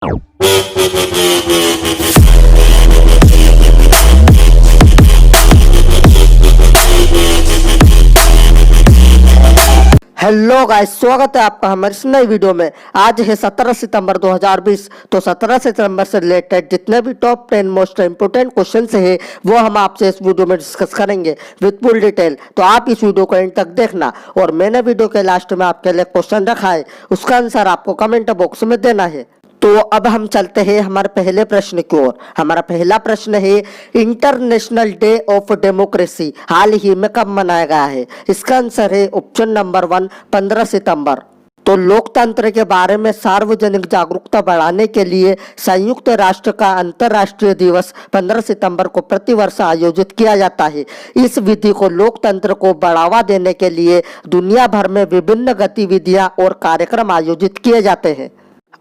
Hello guys, स्वागत है आपका हमारी इस नई वीडियो में। आज है 17 सितंबर 2020। तो 17 सितंबर से रिलेटेड जितने भी टॉप 10 मोस्ट इंपोर्टेंट क्वेश्चन है वो हम आपसे इस वीडियो में डिस्कस करेंगे विद फुल डिटेल। तो आप इस वीडियो को एंड तक देखना। और मैंने वीडियो के लास्ट में आपके लिए क्वेश्चन रखा है, उसका आंसर आपको कमेंट बॉक्स में देना है। तो अब हम चलते हैं हमारे पहले प्रश्न की ओर। हमारा पहला प्रश्न है, इंटरनेशनल डे ऑफ डेमोक्रेसी हाल ही में कब मनाया गया है? इसका आंसर है ऑप्शन नंबर 1, 15 सितंबर। तो लोकतंत्र के बारे में सार्वजनिक जागरूकता बढ़ाने के लिए संयुक्त राष्ट्र का अंतर्राष्ट्रीय दिवस 15 सितंबर को प्रतिवर्ष आयोजित किया जाता है। इस विधि को लोकतंत्र को बढ़ावा देने के लिए दुनिया भर में विभिन्न गतिविधियां और कार्यक्रम आयोजित किए जाते हैं।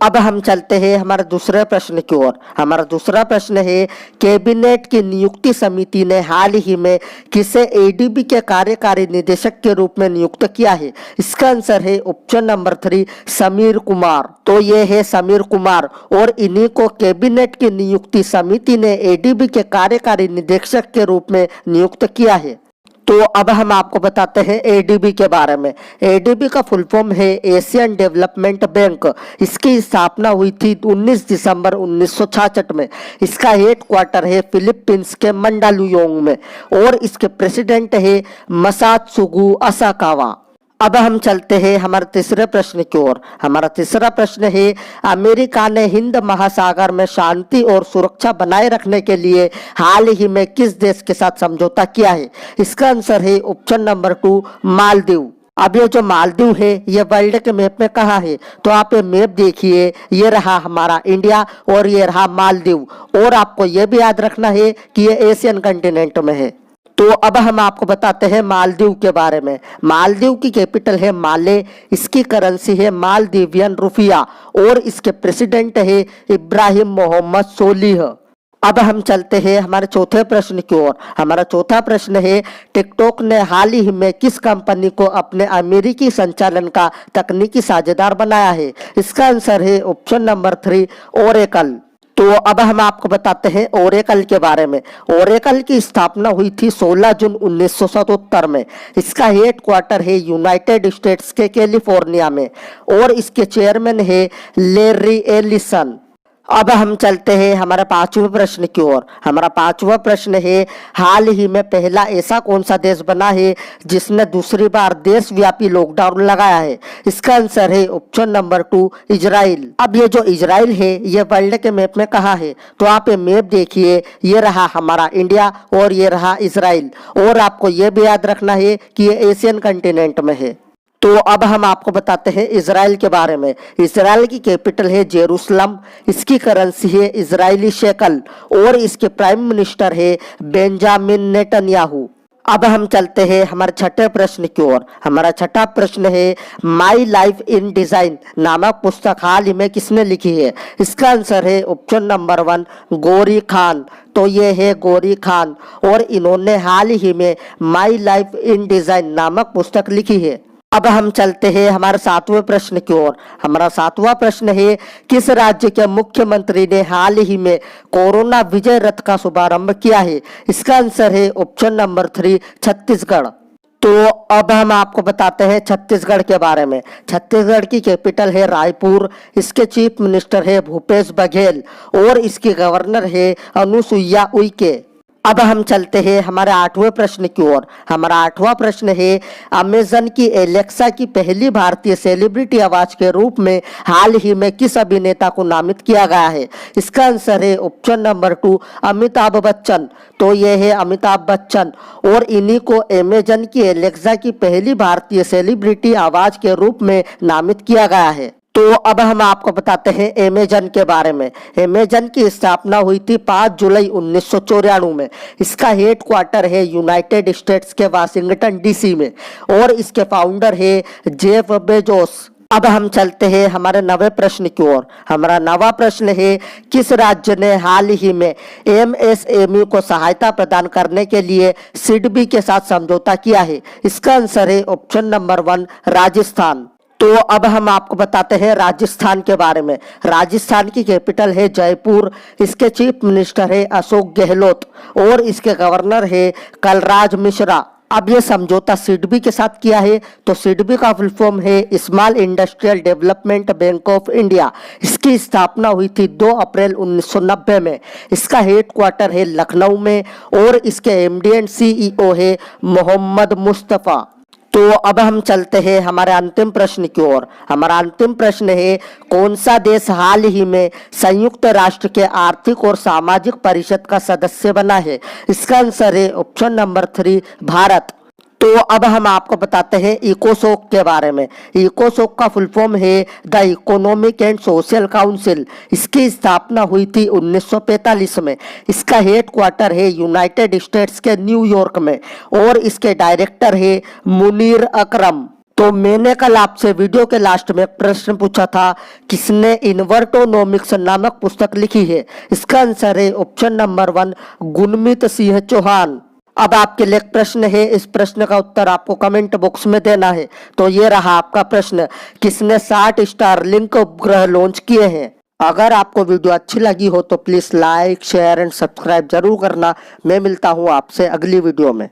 अब हम चलते हैं हमारे दूसरे प्रश्न की ओर। हमारा दूसरा प्रश्न है, कैबिनेट की नियुक्ति समिति ने हाल ही में किसे एडीबी के कार्यकारी निदेशक के रूप में नियुक्त किया है? इसका आंसर है ऑप्शन नंबर 3, समीर कुमार। तो ये है समीर कुमार और इन्हीं को कैबिनेट की नियुक्ति समिति ने एडीबी के कार्यकारी निदेशक के रूप में नियुक्त किया है। तो अब हम आपको बताते हैं एडीबी के बारे में। एडीबी का फुल फॉर्म है एशियन डेवलपमेंट बैंक। इसकी स्थापना हुई थी 19 दिसंबर 1966 में। इसका हेडक्वार्टर है फिलीपींस के मंडालुयोंग में और इसके प्रेसिडेंट है मसात्सुगु असाकावा। अब हम चलते हैं हमारे तीसरे प्रश्न की ओर। हमारा तीसरा प्रश्न है, अमेरिका ने हिंद महासागर में शांति और सुरक्षा बनाए रखने के लिए हाल ही में किस देश के साथ समझौता किया है? इसका आंसर है ऑप्शन नंबर 2, मालदीव। अब ये जो मालदीव है ये वर्ल्ड के मैप में कहाँ है? तो आप ये मैप देखिए, ये रहा हमारा इंडिया और ये रहा मालदीव। और आपको ये भी याद रखना है कि ये एशियन कंटिनेंट में है। तो अब हम आपको बताते हैं मालदीव के बारे में। मालदीव की कैपिटल है माले, इसकी करेंसी है मालदीवियन रुपया और इसके प्रेसिडेंट है इब्राहिम मोहम्मद सोलिह। अब हम चलते हैं हमारे चौथे प्रश्न की ओर। हमारा चौथा प्रश्न है, टिकटॉक ने हाल ही में किस कंपनी को अपने अमेरिकी संचालन का तकनीकी साझेदार बनाया है? इसका आंसर है ऑप्शन नंबर 3, ओरेकल। तो अब हम आपको बताते हैं ओरेकल के बारे में। ओरेकल की स्थापना हुई थी 16 जून 1977 में। इसका हेडक्वार्टर है यूनाइटेड स्टेट्स के कैलिफोर्निया में और इसके चेयरमैन है लेरी एलिसन। अब हम चलते हैं हमारे पांचवें प्रश्न की ओर। हमारा पांचवा प्रश्न है, हाल ही में पहला ऐसा कौन सा देश बना है जिसने दूसरी बार देशव्यापी लॉकडाउन लगाया है? इसका आंसर है ऑप्शन नंबर 2, इजराइल। अब ये जो इजराइल है ये वर्ल्ड के मैप में कहाँ है? तो आप ये मैप देखिए, ये रहा हमारा इंडिया और ये रहा इजराइल। और आपको ये भी याद रखना है कि ये एशियन कंटिनेंट में है। तो अब हम आपको बताते हैं इजराइल के बारे में। इजराइल की कैपिटल है जेरूसलम, इसकी करेंसी है इजरायली शेकल और इसके प्राइम मिनिस्टर है बेंजामिन नेतन्याहू। अब हम चलते हैं हमारे छठे प्रश्न की ओर। हमारा छठा प्रश्न है, माई लाइफ इन डिजाइन नामक पुस्तक हाल ही में किसने लिखी है? इसका आंसर है ऑप्शन नंबर 1, गौरी खान। तो ये है गौरी खान और इन्होंने हाल ही में माई लाइफ इन डिजाइन नामक पुस्तक लिखी है। अब हम चलते हैं हमारे सातवें प्रश्न की ओर। हमारा सातवां प्रश्न है, किस राज्य के मुख्यमंत्री ने हाल ही में कोरोना विजय रथ का शुभारंभ किया है? इसका आंसर है ऑप्शन नंबर 3, छत्तीसगढ़। तो अब हम आपको बताते हैं छत्तीसगढ़ के बारे में। छत्तीसगढ़ की कैपिटल है रायपुर, इसके चीफ मिनिस्टर है भूपेश बघेल और इसकी गवर्नर है अनुसुईया उइके। अब हम चलते हैं हमारे आठवें प्रश्न की ओर। हमारा आठवां प्रश्न है, अमेजन की एलेक्सा की पहली भारतीय सेलिब्रिटी आवाज के रूप में हाल ही में किस अभिनेता को नामित किया गया है? इसका आंसर है ऑप्शन नंबर 2, अमिताभ बच्चन। तो ये है अमिताभ बच्चन और इन्हीं को अमेजन की एलेक्सा की पहली भारतीय सेलिब्रिटी आवाज के रूप में नामित किया गया है। तो अब हम आपको बताते हैं अमेजन के बारे में। अमेजन की स्थापना हुई थी 5 जुलाई 1994 में। इसका हेडक्वार्टर है यूनाइटेड स्टेट्स के वाशिंगटन डीसी में और इसके फाउंडर है जेफ बेजोस। अब हम चलते हैं हमारे नवे प्रश्न की ओर। हमारा नवा प्रश्न है, किस राज्य ने हाल ही में एमएसएमई को सहायता प्रदान करने के लिए सिडबी के साथ समझौता किया है? इसका आंसर है ऑप्शन नंबर 1, राजस्थान। तो अब हम आपको बताते हैं राजस्थान के बारे में। राजस्थान की कैपिटल है जयपुर, इसके चीफ मिनिस्टर है अशोक गहलोत और इसके गवर्नर है कलराज मिश्रा। अब ये समझौता सिडबी के साथ किया है, तो सिडबी का फुल फॉर्म है small industrial development bank of India. इसकी स्थापना हुई थी 2 अप्रैल 1990 में। इसका हेडक्वार्टर है लखनऊ में और इसके एमडी एंड सीईओ है मोहम्मद मुस्तफा। तो अब हम चलते हैं हमारे अंतिम प्रश्न की ओर। हमारा अंतिम प्रश्न है, कौन सा देश हाल ही में संयुक्त राष्ट्र के आर्थिक और सामाजिक परिषद का सदस्य बना है? इसका आंसर है ऑप्शन नंबर 3 भारत। तो अब हम आपको बताते हैं इकोसोक के बारे में। इकोसोक का फुल फॉर्म है the economic and social council. इसकी स्थापना हुई थी 1945 में। इसका हेडक्वार्टर है यूनाइटेड स्टेट्स के न्यूयॉर्क में और इसके डायरेक्टर है मुनीर अकरम। तो मैंने कल आपसे वीडियो के लास्ट में प्रश्न पूछा था, किसने इन्वर्टोनॉमिक्स नामक पुस्तक लिखी है? इसका आंसर है ऑप्शन नंबर 1 गुरमीत सिंह चौहान। अब आपके लिए एक प्रश्न है, इस प्रश्न का उत्तर आपको कमेंट बॉक्स में देना है। तो ये रहा आपका प्रश्न, किसने 60 स्टारलिंक उपग्रह लॉन्च किए हैं? अगर आपको वीडियो अच्छी लगी हो तो please like share and subscribe जरूर करना। मैं मिलता हूँ आपसे अगली वीडियो में।